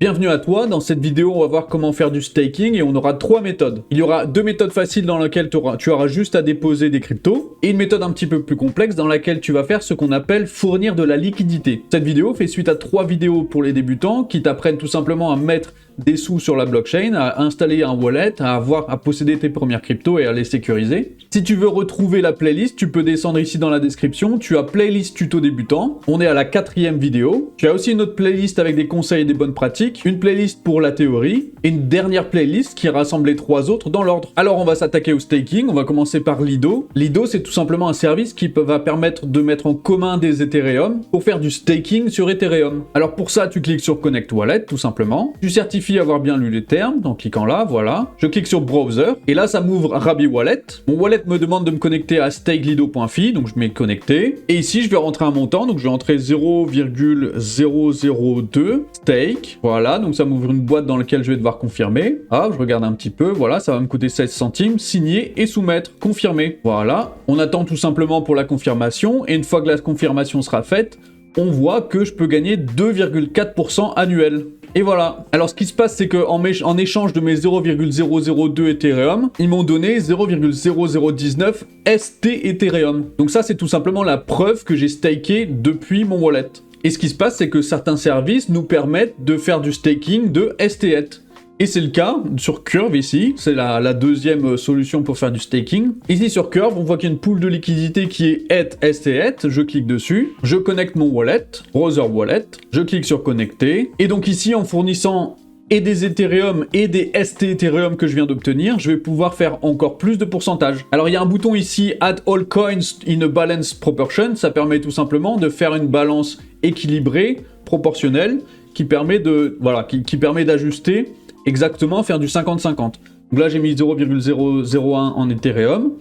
Bienvenue à toi, dans cette vidéo on va voir comment faire du staking et on aura 3 méthodes. Il y aura 2 méthodes faciles dans lesquelles tu auras juste à déposer des cryptos et une méthode un petit peu plus complexe dans laquelle tu vas faire ce qu'on appelle fournir de la liquidité. Cette vidéo fait suite à 3 vidéos pour les débutants qui t'apprennent tout simplement à mettre des sous sur la blockchain, à installer un wallet, à posséder tes premières cryptos et à les sécuriser. Si tu veux retrouver la playlist, tu peux descendre ici dans la description, tu as playlist tuto débutant, on est à la 4e vidéo. Tu as aussi une autre playlist avec des conseils et des bonnes pratiques, une playlist pour la théorie, et une dernière playlist qui rassemble les 3 autres dans l'ordre. Alors on va s'attaquer au staking, on va commencer par Lido. Lido c'est tout simplement un service qui va permettre de mettre en commun des Ethereum pour faire du staking sur Ethereum. Alors pour ça tu cliques sur Connect Wallet tout simplement, tu certifies avoir bien lu les termes, en cliquant là, voilà. Je clique sur Browser, et là ça m'ouvre Rabby Wallet. Mon wallet me demande de me connecter à stakelido.fi, donc je mets connecté. Et ici je vais rentrer un montant, donc je vais entrer 0,002 stake, voilà, donc ça m'ouvre une boîte dans laquelle je vais devoir confirmer. Ah, je regarde un petit peu, voilà, ça va me coûter 16 centimes, signer et soumettre, confirmer. Voilà, on attend tout simplement pour la confirmation, et une fois que la confirmation sera faite, on voit que je peux gagner 2,4% annuel. Et voilà. Alors ce qui se passe, c'est qu'en échange de mes 0,002 Ethereum, ils m'ont donné 0,0019 ST Ethereum. Donc ça, c'est tout simplement la preuve que j'ai staké depuis mon wallet. Et ce qui se passe, c'est que certains services nous permettent de faire du staking de STETH. Et c'est le cas sur Curve ici, c'est la deuxième solution pour faire du staking. Ici sur Curve, on voit qu'il y a une pool de liquidité qui est STETH, je clique dessus, je connecte mon wallet, Browser Wallet, je clique sur connecter, et donc ici en fournissant et des Ethereum et des ST Ethereum que je viens d'obtenir, je vais pouvoir faire encore plus de pourcentage. Alors il y a un bouton ici, Add all coins in a balance proportion, ça permet tout simplement de faire une balance équilibrée, proportionnelle, qui permet d'ajuster exactement, faire du 50-50. Donc là, j'ai mis 0,001 en Ethereum.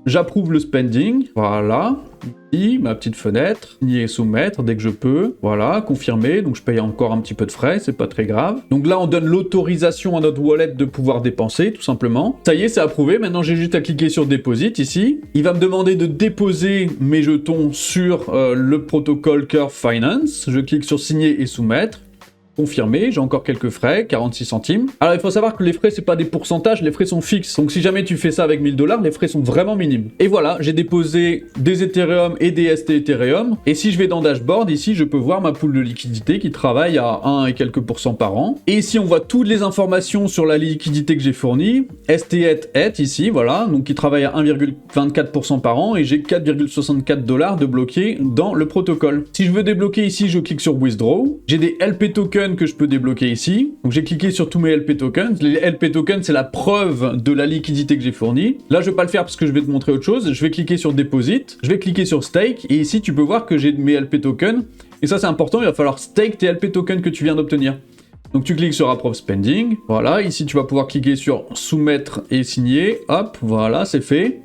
J'approuve le spending. Voilà. Ici, ma petite fenêtre. Signer et soumettre dès que je peux. Voilà, confirmer. Donc je paye encore un petit peu de frais, c'est pas très grave. Donc là, on donne l'autorisation à notre wallet de pouvoir dépenser, tout simplement. Ça y est, c'est approuvé. Maintenant, j'ai juste à cliquer sur Deposit ici. Il va me demander de déposer mes jetons sur le protocole Curve Finance. Je clique sur signer et soumettre. Confirmé, j'ai encore quelques frais, 46 centimes. Alors il faut savoir que les frais c'est pas des pourcentages, les frais sont fixes. Donc si jamais tu fais ça avec 1000 $, les frais sont vraiment minimes. Et voilà, j'ai déposé des Ethereum et des ST Ethereum. Et si je vais dans Dashboard, ici je peux voir ma pool de liquidité qui travaille à 1 et quelques % par an. Et ici on voit toutes les informations sur la liquidité que j'ai fournie. STETH ici, voilà, donc qui travaille à 1,24% par an et j'ai 4,64 $ de bloqués dans le protocole. Si je veux débloquer ici, je clique sur Withdraw. J'ai des LP tokens que je peux débloquer ici. Donc j'ai cliqué sur tous mes LP tokens. Les LP tokens, c'est la preuve de la liquidité que j'ai fournie. Là, je vais pas le faire parce que je vais te montrer autre chose. Je vais cliquer sur Deposit. Je vais cliquer sur Stake. Et ici, tu peux voir que j'ai mes LP tokens. Et ça, c'est important. Il va falloir stake tes LP tokens que tu viens d'obtenir. Donc tu cliques sur Approve Spending. Voilà. Ici, tu vas pouvoir cliquer sur Soumettre et signer. Hop, voilà, c'est fait.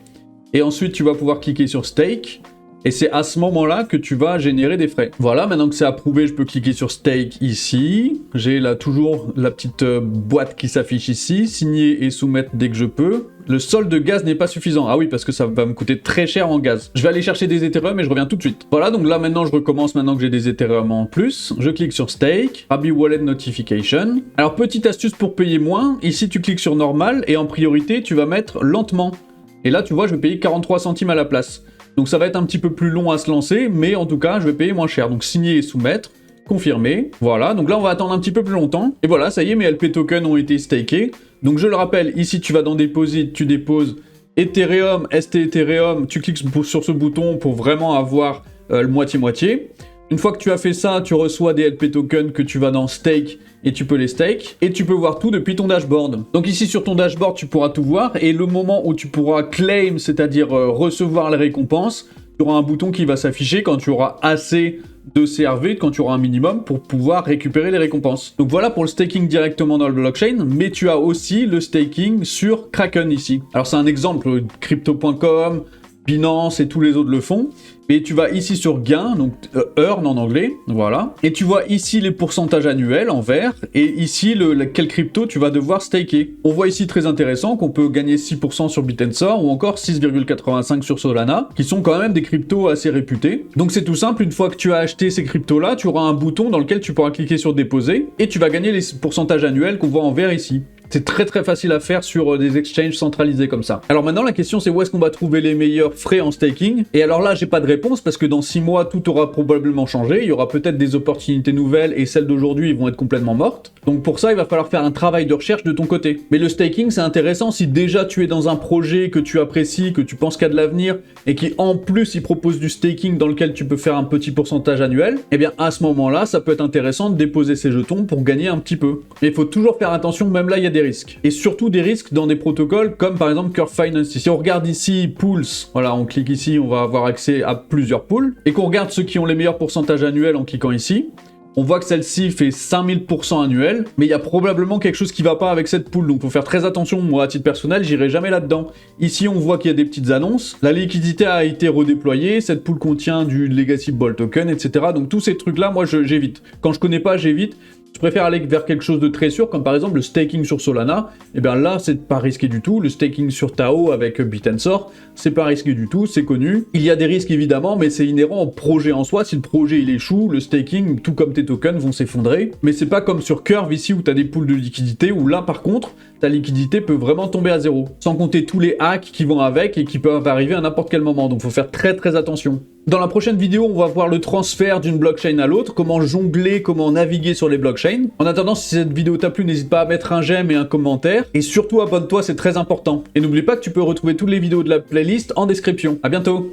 Et ensuite, tu vas pouvoir cliquer sur Stake. Et c'est à ce moment-là que tu vas générer des frais. Voilà, maintenant que c'est approuvé, je peux cliquer sur Stake ici. J'ai là toujours la petite boîte qui s'affiche ici. Signer et soumettre dès que je peux. Le solde de gaz n'est pas suffisant. Ah oui, parce que ça va me coûter très cher en gaz. Je vais aller chercher des Ethereum et je reviens tout de suite. Voilà, donc là maintenant je recommence maintenant que j'ai des Ethereum en plus. Je clique sur Stake, Rabby Wallet Notification. Alors petite astuce pour payer moins. Ici tu cliques sur Normal et en priorité tu vas mettre lentement. Et là tu vois, je vais payer 43 centimes à la place. Donc ça va être un petit peu plus long à se lancer, mais en tout cas, je vais payer moins cher. Donc signer et soumettre, confirmer. Voilà, donc là, on va attendre un petit peu plus longtemps. Et voilà, ça y est, mes LP tokens ont été stakés. Donc je le rappelle, ici, tu vas dans Deposit, tu déposes Ethereum, ST Ethereum, tu cliques sur ce bouton pour vraiment avoir le moitié-moitié. Une fois que tu as fait ça, tu reçois des LP tokens que tu vas dans Stake et tu peux les stake. Et tu peux voir tout depuis ton dashboard. Donc ici sur ton dashboard, tu pourras tout voir. Et le moment où tu pourras claim, c'est-à-dire recevoir les récompenses, tu auras un bouton qui va s'afficher quand tu auras assez de CRV, quand tu auras un minimum pour pouvoir récupérer les récompenses. Donc voilà pour le staking directement dans le blockchain, mais tu as aussi le staking sur Kraken ici. Alors c'est un exemple, crypto.com, Binance et tous les autres le font. Et tu vas ici sur gain, donc earn en anglais, voilà. Et tu vois ici les pourcentages annuels en vert, et ici quel crypto tu vas devoir staker. On voit ici très intéressant qu'on peut gagner 6% sur Bit&Sor ou encore 6,85 sur Solana, qui sont quand même des cryptos assez réputés. Donc c'est tout simple, une fois que tu as acheté ces cryptos-là, tu auras un bouton dans lequel tu pourras cliquer sur déposer, et tu vas gagner les pourcentages annuels qu'on voit en vert ici. C'est très facile à faire sur des exchanges centralisés comme ça. Alors maintenant la question c'est où est-ce qu'on va trouver les meilleurs frais en staking? Et alors là j'ai pas de réponse parce que dans 6 mois tout aura probablement changé, il y aura peut-être des opportunités nouvelles et celles d'aujourd'hui vont être complètement mortes. Donc pour ça il va falloir faire un travail de recherche de ton côté. Mais le staking c'est intéressant si déjà tu es dans un projet que tu apprécies, que tu penses qu'il y a de l'avenir et qui en plus il propose du staking dans lequel tu peux faire un petit pourcentage annuel, et bien à ce moment-là ça peut être intéressant de déposer ces jetons pour gagner un petit peu. Mais il faut toujours faire attention, même là il y a des risques. Et surtout des risques dans des protocoles comme par exemple Curve Finance. Si on regarde ici Pools, voilà, on clique ici, on va avoir accès à plusieurs pools. Et qu'on regarde ceux qui ont les meilleurs pourcentages annuels en cliquant ici, on voit que celle-ci fait 5000% annuel, mais il y a probablement quelque chose qui va pas avec cette pool, donc faut faire très attention. Moi, à titre personnel, j'irai jamais là-dedans. Ici, on voit qu'il y a des petites annonces. La liquidité a été redéployée, cette pool contient du Legacy Ball Token, etc. Donc tous ces trucs-là, moi, j'évite. Quand je connais pas, j'évite. Je préfère aller vers quelque chose de très sûr, comme par exemple le staking sur Solana. Et bien là, c'est pas risqué du tout. Le staking sur Tao avec Bit&Sor, c'est pas risqué du tout, c'est connu. Il y a des risques évidemment, mais c'est inhérent au projet en soi. Si le projet il échoue, le staking, tout comme tes tokens, vont s'effondrer. Mais c'est pas comme sur Curve ici où tu as des pools de liquidité, où là par contre, ta liquidité peut vraiment tomber à zéro. Sans compter tous les hacks qui vont avec et qui peuvent arriver à n'importe quel moment. Donc faut faire très attention. Dans la prochaine vidéo, on va voir le transfert d'une blockchain à l'autre, comment jongler, comment naviguer sur les blockchains. En attendant, si cette vidéo t'a plu, n'hésite pas à mettre un j'aime et un commentaire. Et surtout, abonne-toi, c'est très important. Et n'oublie pas que tu peux retrouver toutes les vidéos de la playlist en description. À bientôt!